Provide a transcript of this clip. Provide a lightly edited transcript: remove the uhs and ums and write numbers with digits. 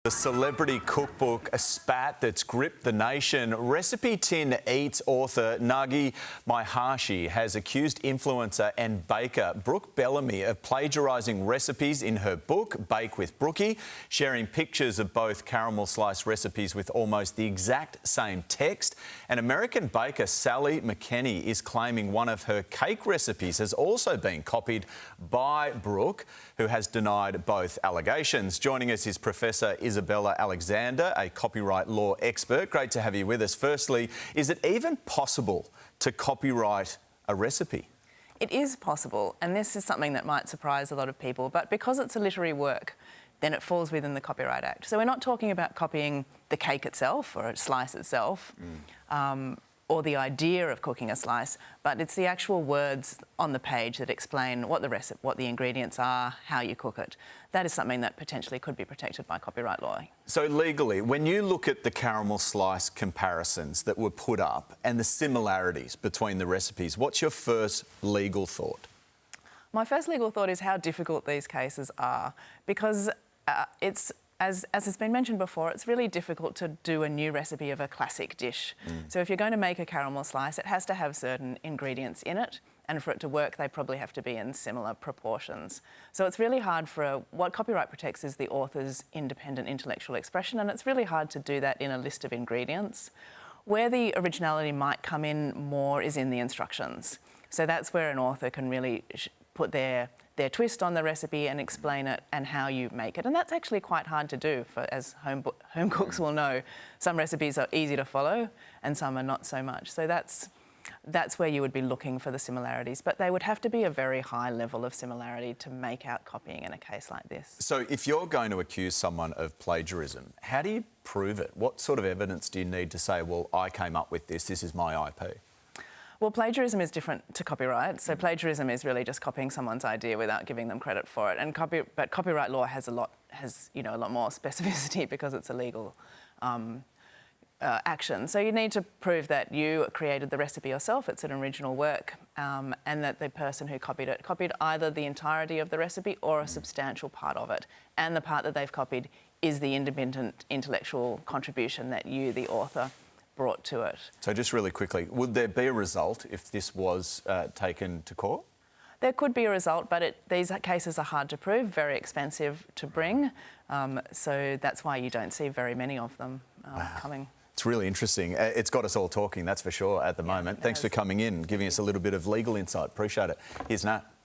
The celebrity cookbook, a spat that's gripped the nation. RecipeTin Eats author Nagi Maehashi has accused influencer and baker Brooke Bellamy of plagiarising recipes in her book, Bake with Brooki, sharing pictures of both caramel slice recipes with almost the exact same text. And American baker Sally McKenney is claiming one of her cake recipes has also been copied by Brooke, who has denied both allegations. Joining us is Professor Isabella Alexander, a copyright law expert. Great to have you with us. Firstly, is it even possible to copyright a recipe? It is possible, and this is something that might surprise a lot of people, but because it's a literary work, then it falls within the Copyright Act. So we're not talking about copying the cake itself or a slice itself, or the idea of cooking a slice, but it's the actual words on the page that explain what the ingredients are, how you cook it. That is something that potentially could be protected by copyright law. So legally, when you look at the caramel slice comparisons that were put up and the similarities between the recipes, what's your first legal thought? My first legal thought is how difficult these cases are, because as has been mentioned before, it's really difficult to do a new recipe of a classic dish. So if you're going to make a caramel slice, it has to have certain ingredients in it, and for it to work, they probably have to be in similar proportions. So it's really hard what copyright protects is the author's independent intellectual expression, and it's really hard to do that in a list of ingredients. Where the originality might come in more is in the instructions. So that's where an author can really put their twist on the recipe and explain it and how you make it. And that's actually quite hard to do, as home cooks will know. Some recipes are easy to follow and some are not so much. So that's where you would be looking for the similarities. But they would have to be a very high level of similarity to make out copying in a case like this. So if you're going to accuse someone of plagiarism, how do you prove it? What sort of evidence do you need to say, well, I came up with this is my IP? Well, plagiarism is different to copyright. So plagiarism is really just copying someone's idea without giving them credit for it. But copyright law has a lot more specificity because it's a legal action. So you need to prove that you created the recipe yourself, it's an original work, and that the person who copied it copied either the entirety of the recipe or a substantial part of it. And the part that they've copied is the independent intellectual contribution that you, the author, brought to it. So just really quickly, would there be a result if this was taken to court? There could be a result, but these cases are hard to prove, very expensive to bring, so that's why you don't see very many of them coming. It's really interesting. It's got us all talking, that's for sure, at the moment. Thanks for coming in, giving us a little bit of legal insight. Appreciate it. Here's Nat.